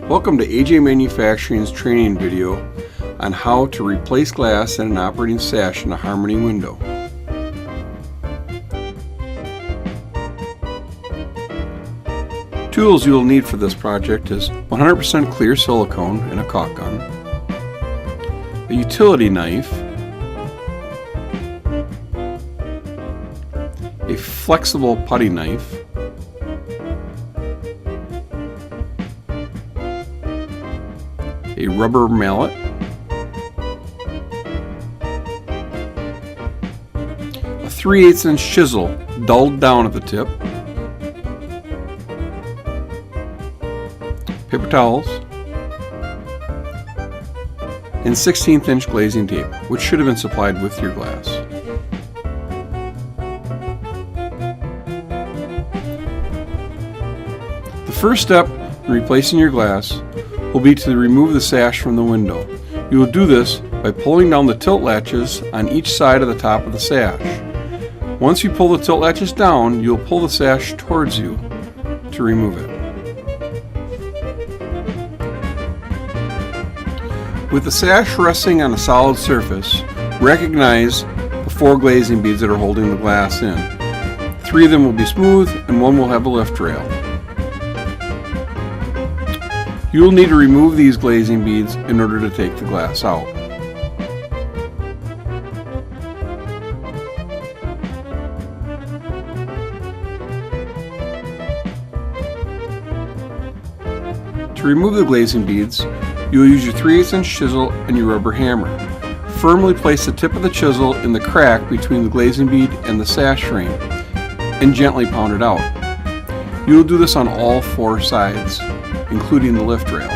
Welcome to AJ Manufacturing's training video on how to replace glass in an operating sash in a Harmony window. Tools you will need for this project is 100% clear silicone and a caulk gun, a utility knife, a flexible putty knife, a rubber mallet, a 3/8 inch chisel dulled down at the tip, paper towels, and 1/16 inch glazing tape, which should have been supplied with your glass. The first step in replacing your glass will be to remove the sash from the window. You will do this by pulling down the tilt latches on each side of the top of the sash. Once you pull the tilt latches down, you will pull the sash towards you to remove it. With the sash resting on a solid surface, recognize the 4 glazing beads that are holding the glass in. 3 of them will be smooth and 1 will have a lift rail. You will need to remove these glazing beads in order to take the glass out. To remove the glazing beads, you will use your 3/8 inch chisel and your rubber hammer. Firmly place the tip of the chisel in the crack between the glazing bead and the sash frame and gently pound it out. You will do this on all 4 sides, including the lift rail.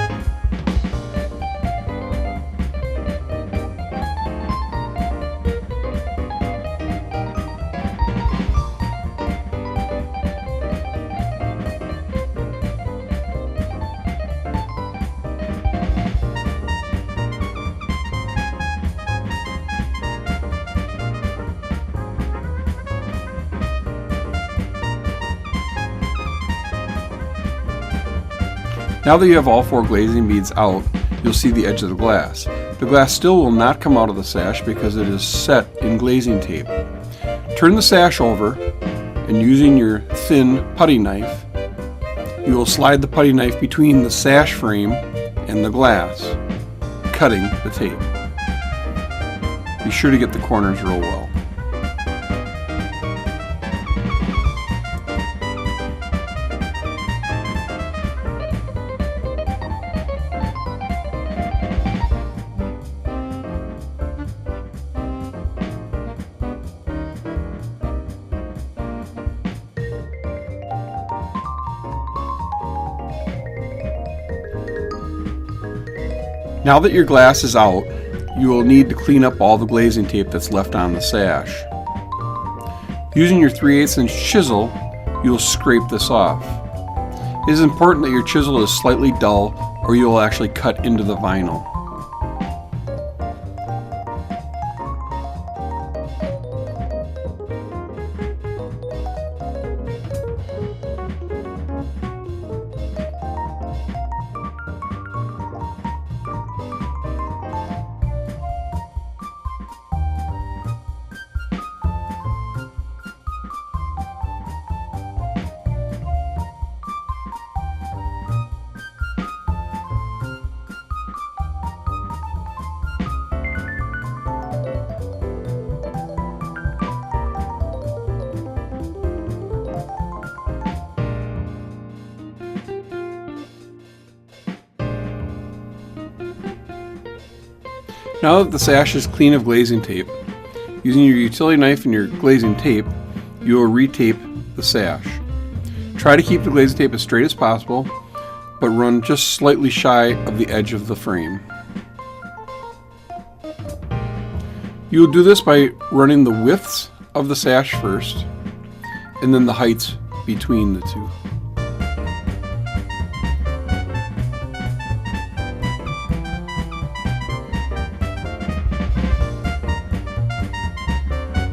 Now that you have all 4 glazing beads out, you'll see the edge of the glass. The glass still will not come out of the sash because it is set in glazing tape. Turn the sash over, and using your thin putty knife, you will slide the putty knife between the sash frame and the glass, cutting the tape. Be sure to get the corners real well. Now that your glass is out, you will need to clean up all the glazing tape that's left on the sash. Using your 3/8 inch chisel, you will scrape this off. It is important that your chisel is slightly dull or you will actually cut into the vinyl. Now that the sash is clean of glazing tape, using your utility knife and your glazing tape, you will retape the sash. Try to keep the glazing tape as straight as possible, but run just slightly shy of the edge of the frame. You will do this by running the widths of the sash first, and then the heights between the two.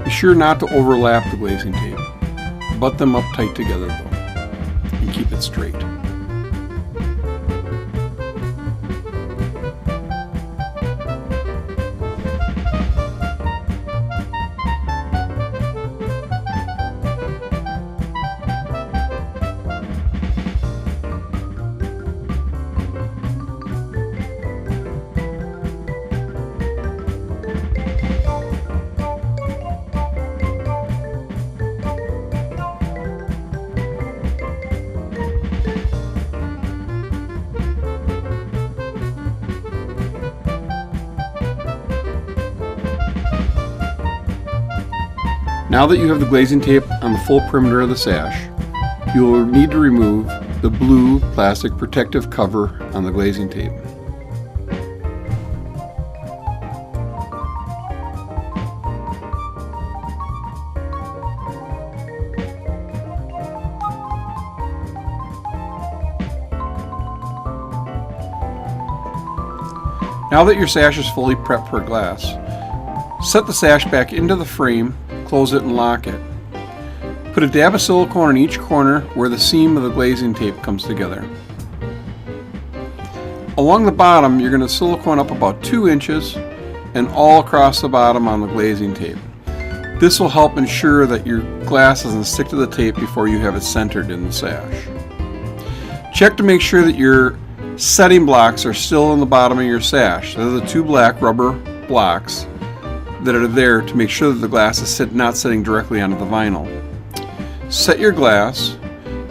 Be sure not to overlap the glazing tape. Butt them up tight together though, and keep it straight. Now that you have the glazing tape on the full perimeter of the sash, you will need to remove the blue plastic protective cover on the glazing tape. Now that your sash is fully prepped for glass, set the sash back into the frame, close it and lock it. Put a dab of silicone in each corner where the seam of the glazing tape comes together. Along the bottom, you're going to silicone up about 2 inches and all across the bottom on the glazing tape. This will help ensure that your glass doesn't stick to the tape before you have it centered in the sash. Check to make sure that your setting blocks are still in the bottom of your sash. They're the 2 black rubber blocks that are there to make sure that the glass is not sitting directly onto the vinyl. Set your glass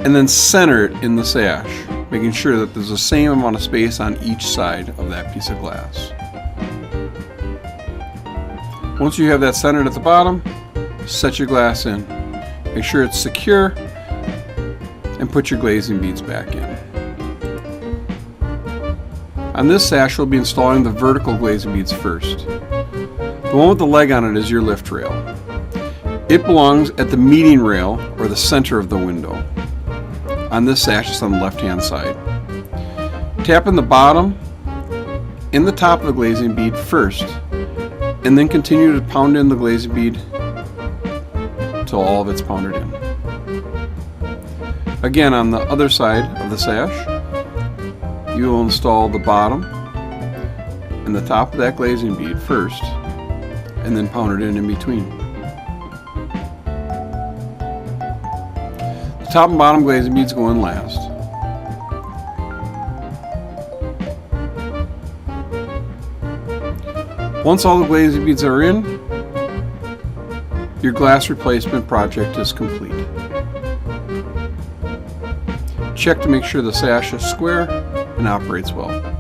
and then center it in the sash, making sure that there's the same amount of space on each side of that piece of glass. Once you have that centered at the bottom, set your glass in. Make sure it's secure and put your glazing beads back in. On this sash, we'll be installing the vertical glazing beads first. The one with the leg on it is your lift rail. It belongs at the meeting rail or the center of the window. On this sash, it's on the left-hand side. Tap in the bottom and the top of the glazing bead first, and then continue to pound in the glazing bead until all of it's pounded in. Again, on the other side of the sash, you will install the bottom and the top of that glazing bead first, and then pound it in between. The top and bottom glazing beads go in last. Once all the glazing beads are in, your glass replacement project is complete. Check to make sure the sash is square and operates well.